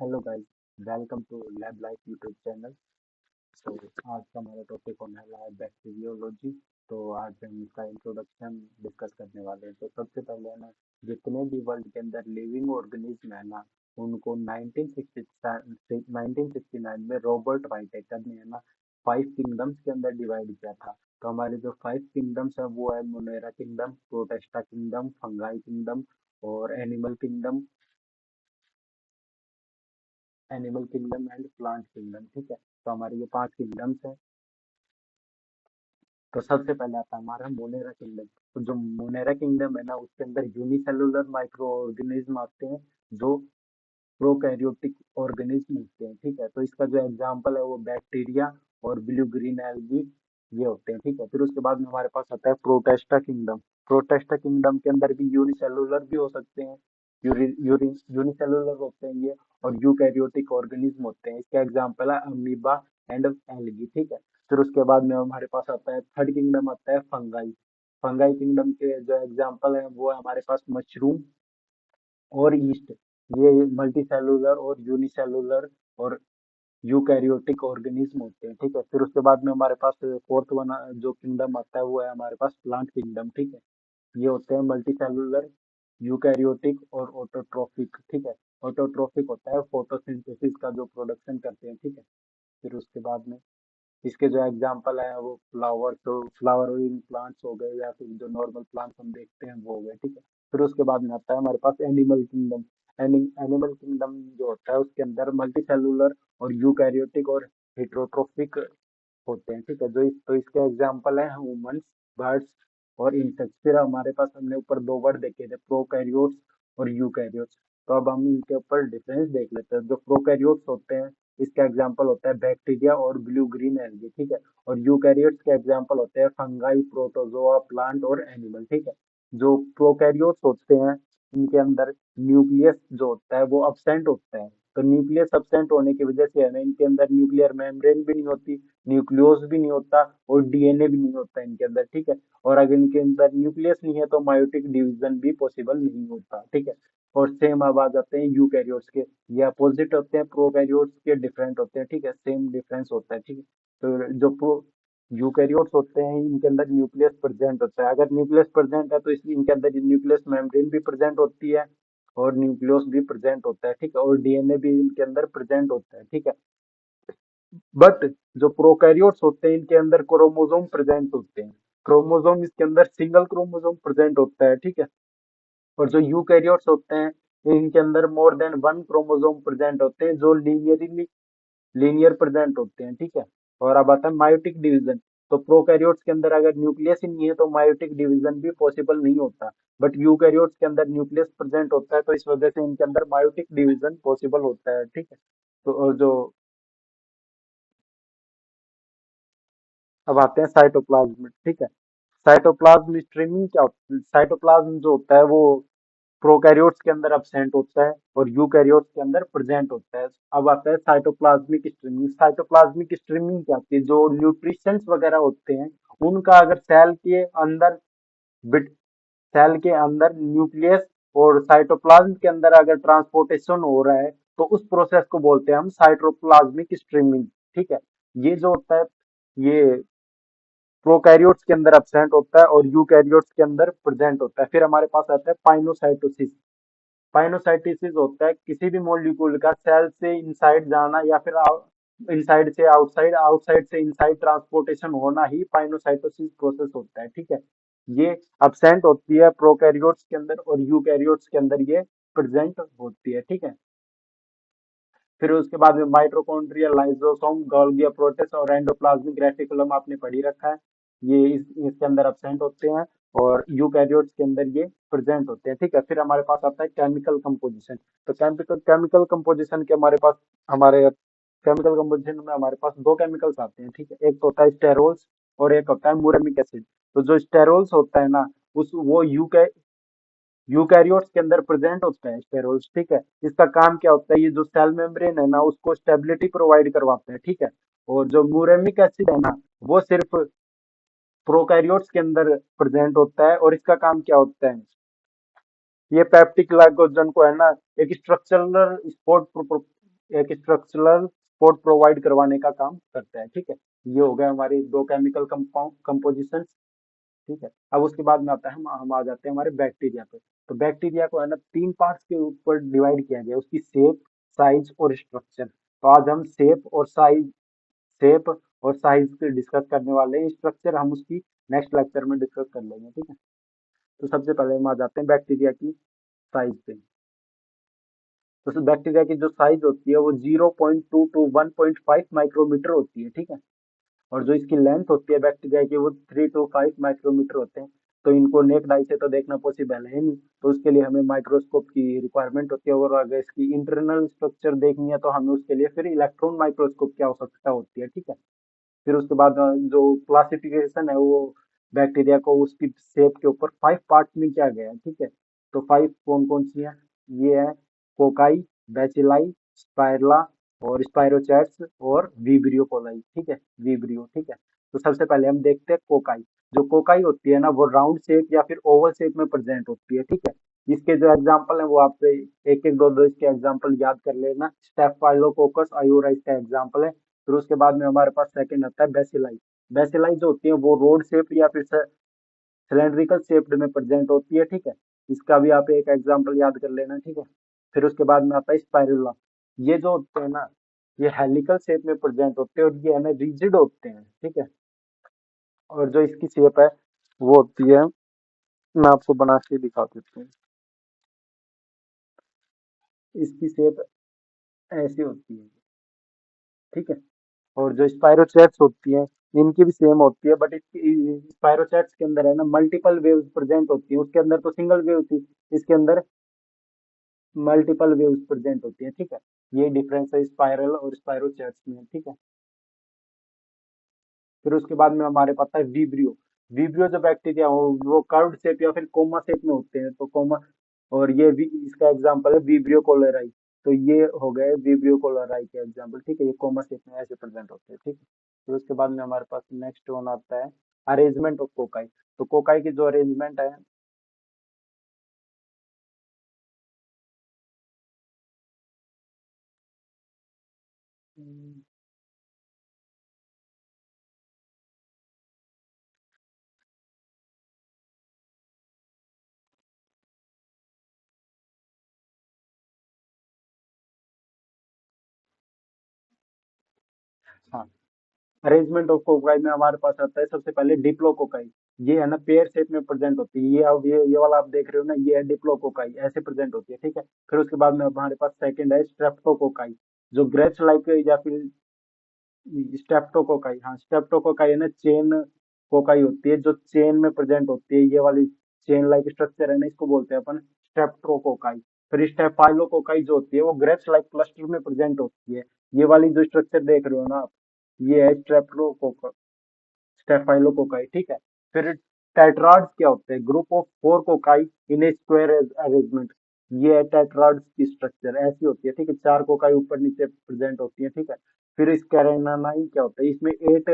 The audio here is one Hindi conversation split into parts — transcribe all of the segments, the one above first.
Hello guys, welcome to lab life YouTube channel. तो आज का हमारा टॉपिक होने वाला है बैक्टीरियोलॉजी। तो आज हम इसका इंट्रोडक्शन डिस्कस करने वाले हैं। तो सबसे पहले है ना, जितने भी वर्ल्ड के अंदर लिविंग ऑर्गेनिज्म है ना, उनको 1969 में रॉबर्ट वाइटेकर ने है ना 5 किंगडम्स के अंदर डिवाइड किया था। तो हमारे जो 5 किंगडम्स है वो है Monera kingdom, Protista kingdom, fungi kingdom और animal kingdom and plant kingdom. ठीक है, तो हमारे ये 5 किंगडम्स हैं। तो सबसे पहले आता है हमारा मोनेरा किंगडम। तो जो मोनेरा किंगडम है ना, उसके अंदर यूनिसेलुलर माइक्रो ऑर्गेनिज्म आते हैं जो प्रोकैरियोटिक ऑर्गेनिज्म होते हैं। ठीक है, तो इसका जो एग्जांपल है वो बैक्टीरिया और ब्लू ग्रीन एल्गी ये होते हैं। ठीक है, फिर उसके बाद में हमारे पास आता है प्रोटेस्टा किंगडम। प्रोटेस्टा किंगडम के अंदर भी यूनिसेलुलर भी हो सकते हैं, यूनिसेलुलर होते हैं ये, और यूकैरियोटिक ऑर्गेनिज्म होते हैं। इसके एग्जांपल है अमीबा एंड एल्गी। ठीक है, फिर उसके बाद में हमारे पास आता है थर्ड किंगडम, आता है फंगाई। फंगाई किंगडम के जो एग्जांपल है वो है हमारे पास मशरूम और ईस्ट। ये मल्टी सेलुलर और यूनिसेलुलर और यूकैरियोटिक ऑर्गेनिज्म होते हैं। ठीक है, फिर उसके बाद में हमारे पास फोर्थ वन जो किंगडम आता है वो है हमारे पास प्लांट किंगडम। ठीक है, ये होते हैं मल्टी सेलुलर, यूकैरियोटिक और ऑटोट्रोफिक। ठीक है, ऑटोट्रोफिक होता है फोटोसिंथेसिस का जो प्रोडक्शन करते हैं। ठीक है, फिर उसके बाद में इसके जो एग्जाम्पल है वो फ्लावर, तो फ्लावरिंग प्लांट्स हो गए या फिर जो नॉर्मल प्लांट्स हम देखते हैं वो हो गए। ठीक है, फिर उसके बाद में आता है हमारे पास एनिमल किंगडम। एनिमल किंगडम जो होता है उसके अंदर मल्टी सेलुलर और यूकैरियोटिक और हेटरोट्रोफिक होते हैं। ठीक है, तो इसके एग्जाम्पल है ह्यूमंस, बर्ड्स और इंसेक्ट्स। फिर हमारे पास हमने ऊपर दो वर्ड देखे थे, प्रोकैरियोट्स और यूकैरियोट्स। तो अब हम इनके ऊपर डिफरेंस देख लेते हैं। जो प्रोकैरियोट्स होते हैं इसका एग्जाम्पल होता है बैक्टीरिया और ब्लू ग्रीन एल्गी। ठीक है, और यूकैरियोट्स के एग्जाम्पल होते हैं फंगाई, प्रोटोजोआ, प्लांट और एनिमल। ठीक है, जो प्रोकैरियोट्स होते हैं इनके अंदर न्यूक्लियस जो होता है वो अब्सेंट होता है। तो न्यूक्लियस अब्सेंट होने की वजह से है ना, इनके अंदर न्यूक्लियर मेम्ब्रेन भी नहीं होती, न्यूक्लियोस भी नहीं होता और डीएनए भी नहीं होता इनके अंदर। ठीक है, और अगर इनके अंदर न्यूक्लियस नहीं है तो मायोटिक डिवीजन भी पॉसिबल नहीं होता। ठीक है, और सेम अब आ जाते हैं यूकैरियोट्स के, ये अपोजिट होते हैं, प्रोकैरियोट्स के डिफरेंट होते हैं। ठीक है, सेम डिफरेंस होता है। ठीक है, तो जो प्रो यूकैरियोट्स होते हैं इनके अंदर न्यूक्लियस प्रेजेंट होता है। अगर न्यूक्लियस प्रेजेंट है तो इसलिए इनके अंदर न्यूक्लियस मेम्ब्रेन भी प्रेजेंट होती है और न्यूक्लियस भी प्रेजेंट होता है। ठीक है, और डीएनए भी इनके अंदर प्रेजेंट होता है। ठीक है, बट जो प्रोकैरियोट्स होते हैं इनके अंदर क्रोमोसोम प्रेजेंट होते हैं। क्रोमोसोम इसके अंदर सिंगल क्रोमोसोम प्रेजेंट होता है। ठीक है, और जो यूकैरियोट्स होते हैं इनके अंदर more than one chromosome present होते हैं जो लीनियर प्रेजेंट होते हैं। ठीक है, और अब आता है मायोटिक डिवीजन। तो प्रोकैरियोट्स के अंदर अगर न्यूक्लियस ही नहीं है तो मायोटिक डिवीजन भी पॉसिबल नहीं होता, बट यूकैरियोट्स के अंदर न्यूक्लियस प्रेजेंट होता है तो इस वजह से इनके अंदर मायोटिक डिवीजन पॉसिबल होता है। ठीक है, तो और जो अब आते हैं साइटोप्लाज्म। ठीक है, साइटोप्लाज्म स्ट्रीमिंग क्या होता है? साइटोप्लाज्म जो होता है वो प्रोकैरियोट्स के अंदर अब्सेंट होता है और यूकैरियोट्स के अंदर प्रेजेंट होता है। अब आता है साइटोप्लाज्मिक स्ट्रीमिंग। साइटोप्लाज्मिक स्ट्रीमिंग क्या होती है? जो न्यूट्रिशंस वगैरह होते हैं उनका अगर बिट सेल के अंदर न्यूक्लियस और साइटोप्लाज्म के अंदर अगर ट्रांसपोर्टेशन हो रहा है तो उस प्रोसेस को बोलते हैं हम साइटोप्लाज्मिक स्ट्रीमिंग। ठीक है, ये जो होता है ये प्रोकैरियोट्स के अंदर अब्सेंट होता है और यूकैरियोट्स के अंदर प्रेजेंट होता है। फिर हमारे पास आता है पाइनोसाइटोसिस। पाइनोसाइटोसिस होता है किसी भी मॉलिक्यूल का सेल से इनसाइड जाना या फिर इनसाइड से आउटसाइड, आउटसाइड से इनसाइड ट्रांसपोर्टेशन होना ही पाइनोसाइटोसिस प्रोसेस होता है। ठीक है, ये अब्सेंट होती है प्रोकैरियोट्स के अंदर और यूकैरियोट्स के अंदर ये प्रेजेंट होती है। ठीक है, फिर उसके बाद में माइटोकॉन्ड्रिया, लाइसोसोम, गोल्गी प्रोटिस्ट और एंडोप्लाज्मिक रेटिकुलम आपने पढ़ ही रखा है। ये इसके अंदर अब्सेंट होते हैं और यूकैरियोट्स के अंदर ये प्रेजेंट होते हैं। ठीक है, फिर हमारे पास आता है केमिकल कंपोजिशन। तो केमिकल कंपोजिशन के हमारे केमिकल कंपोजिशन में हमारे पास दो केमिकल्स आते हैं। ठीक है, एक तो होता है स्टेरोल्स और एक होता है मुरेमिक एसिड। तो जो स्टेरोल्स होता है ना उस वो यूकैरियोट्स के अंदर प्रेजेंट होता है स्टेरोल्स। ठीक है, इसका काम क्या होता है? ये जो सेल मेम्ब्रेन है ना उसको स्टेबिलिटी प्रोवाइड करवाता है। ठीक है, और जो म्यूरेमिक एसिड है ना वो सिर्फ प्रोकैरियोट्स के अंदर प्रेजेंट होता है और इसका काम क्या होता है? ये पेप्टिक ग्लाइकोजन को है ना एक स्ट्रक्चरल सपोर्ट एक स्ट्रक्चरल सपोर्ट प्रोवाइड करवाने का काम करता है, ठीक है। ये हो गया हमारी दो केमिकल कंपाउंड कंपोजिशन, ठीक है। अब उसके बाद में आता है, हम आ जाते हैं हमारे बैक्टीरिया पे। तो बैक्टीरिया को है ना तीन पार्ट्स के ऊपर डिवाइड किया गया है, उसकी शेप, साइज और स्ट्रक्चर। तो आज हम शेप और साइज पे डिस्कस करने वाले हैं, स्ट्रक्चर हम उसकी नेक्स्ट लेक्चर में डिस्कस कर लेंगे, ठीक है। तो सबसे पहले हम आ जाते हैं बैक्टीरिया की साइज पे। तो बैक्टीरिया की जो साइज होती है वो 0.2 टू 1.5 माइक्रोमीटर होती है, ठीक है। और जो इसकी लेंथ होती है बैक्टीरिया की वो 3 to 5 माइक्रोमीटर होते हैं। तो इनको नेक्ड आई से तो देखना पॉसिबल है नहीं, तो उसके लिए हमें माइक्रोस्कोप की रिक्वायरमेंट होती है, और अगर इसकी इंटरनल स्ट्रक्चर देखनी है तो हमें उसके लिए फिर इलेक्ट्रॉन माइक्रोस्कोप की आवश्यकता होती है, ठीक है। फिर उसके बाद जो क्लासिफिकेशन है वो बैक्टीरिया को उसकी शेप के ऊपर 5 पार्ट में किया गया है, ठीक है। तो 5 कौन कौन सी है? ये है कोकाई, बैसिलाई, स्पाइरला और स्पाइरोचैट्स और विब्रियो कोलाई, ठीक है। विब्रियो, ठीक है। तो सबसे पहले हम देखते हैं कोकाई। जो कोकाई होती है ना वो राउंड शेप या फिर ओवल शेप में प्रेजेंट होती है, ठीक है। इसके जो एग्जाम्पल है वो आप एक एक दो दो इसके एग्जाम्पल याद कर लेना। स्टेफाइलोकोकस आयूरा इसका एग्जाम्पल है। फिर उसके बाद में हमारे पास सेकंड आता है बेसिलाई। बेसिलाई जो होती है वो रोड शेप या फिर सिलेंड्रिकल शेप्ड में प्रेजेंट होती है, ठीक है। इसका भी आप एक एग्जांपल याद कर लेना, ठीक है। फिर उसके बाद में आता है स्पाइरुला। ये जो होते हैं ना ये हेलिकल शेप में प्रेजेंट होते हैं और ये है ना रिजिड होते हैं, ठीक है। और जो इसकी शेप है वो होती है, मैं आपको बना के दिखा देता हूँ। इसकी शेप ऐसी होती है, ठीक है। और जो स्पाइरोचैट्स होती हैं इनकी भी सेम होती है, बट इसकी स्पाइरोचैट्स के अंदर है ना मल्टीपल वेव्स प्रेजेंट होती है, उसके अंदर तो सिंगल वेव थी, इसके अंदर मल्टीपल वेव्स प्रेजेंट होती है, ठीक है। ये डिफरेंस है स्पाइरल और स्पाइरोचैट्स में, ठीक है। फिर उसके बाद में हमारे पास है विब्रियो। विब्रियो जो बैक्टीरिया हो वो कर्व्ड शेप या फिर कोमा शेप में होते हैं, तो कोमा, और इसका एग्जांपल है विब्रियो कोलेराई। तो ये हो गए विब्रियो कोलेराई के एग्जांपल, ठीक है। ये कोमा शेप में ऐसे प्रेजेंट होते हैं, ठीक है। फिर उसके बाद में हमारे पास नेक्स्ट वन आता है अरेंजमेंट ऑफ कोकाई। तो कोकाई की जो अरेंजमेंट है, हाँ, अरेंजमेंट ऑफ कोकाई में हमारे पास आता है सबसे पहले डिप्लोकोकाई। ये है ना पेयर शेप में प्रेजेंट होती है, ये अब ये वाला आप देख रहे हो ना, ये है डिप्लोकोकाई, ऐसे प्रेजेंट होती है, ठीक है। फिर उसके बाद में हमारे पास सेकंड है स्ट्रेप्टोकोकाई, जो ग्रेप्स लाइक या फिर स्ट्रेप्टोकोकाई, हाँ स्ट्रेप्टोकोकाई है ना चेन कोकाई होती है, जो चेन में प्रेजेंट होती है, ये वाली चेन लाइक स्ट्रक्चर है ना, इसको बोलते हैं अपन स्ट्रेप्टोकोकाई। फिर स्टेफाइलोकोकाई जो होती है वो ग्रेप्स लाइक क्लस्टर में प्रेजेंट होती है, ये वाली जो स्ट्रक्चर देख रहे हो ना आप, ये है स्टेफाइलोकोकाई, ठीक है। फिर टेट्राड्स क्या होते हैं? Group of 4 cocci in A square arrangement. ये है टेट्राड्स की स्ट्रक्चर, ऐसी होती है, ठीक है। 4 कोकाई ऊपर नीचे प्रेजेंट होती है, ठीक है। फिर स्कैरेनानाई क्या होता है? इसमें 8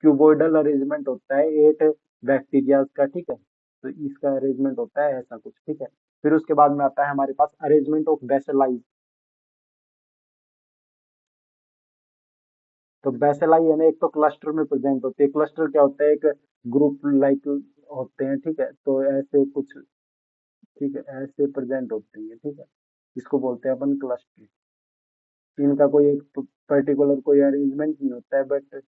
क्यूबोइडल अरेंजमेंट होता है, 8 बैक्टीरिया का, ठीक है। तो इसका अरेंजमेंट होता है ऐसा कुछ, ठीक है। फिर उसके बाद में आता है हमारे पास अरेंजमेंट ऑफ बेसेलाई। तो बेसेलाई है ना एक तो क्लस्टर में प्रेजेंट होती है। क्लस्टर क्या होता है? एक ग्रुप लाइक होते हैं, ठीक है। तो ऐसे कुछ, ठीक है, ऐसे प्रेजेंट होती है, ठीक है। इसको बोलते हैं अपन क्लस्टर। इनका कोई एक पर्टिकुलर कोई अरेंजमेंट नहीं होता है, बट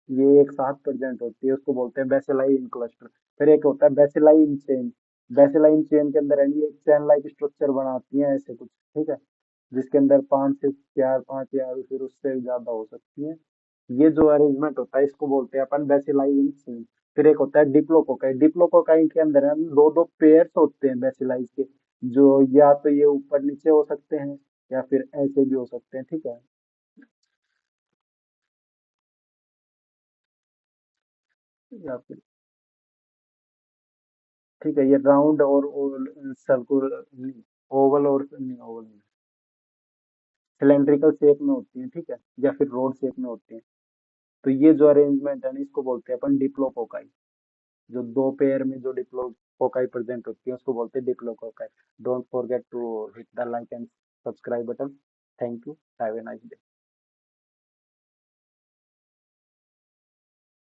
ये एक साथ प्रेजेंट होती है, उसको बोलते हैं बेसिलाई इन क्लस्टर। फिर एक होता है bacilli in chain. Bacilli in chain के अंदर है ये एक चैन लाइक स्ट्रक्चर बनाती है ऐसे कुछ, ठीक है। जिसके अंदर 5 या फिर उससे ज्यादा हो सकती है। ये जो अरेंजमेंट होता है इसको बोलते हैं अपन बेसिलाई इन चेन। फिर एक होता है डिप्लोकोकाई। डिप्लोकोकाई के अंदर है दो दो पेयर्स होते हैं बेसिलाई के, जो या तो ये ऊपर नीचे हो सकते हैं या फिर ऐसे भी हो सकते हैं, ठीक है। या फिर, ठीक है, ये राउंड और सर्कुलर, ओवल और नहीं, ओवल नहीं, सिलेंड्रिकल शेप में होती है, ठीक है, या फिर रोड शेप में होती है। तो ये जो अरेंजमेंट है ना इसको बोलते हैं अपन डिप्लोकोकाई। जो दो पेयर में जो डिप्लोकोकाई प्रेजेंट होती है उसको बोलते हैं diplococci. Don't forget to hit the like and subscribe button. Thank you, have a nice day.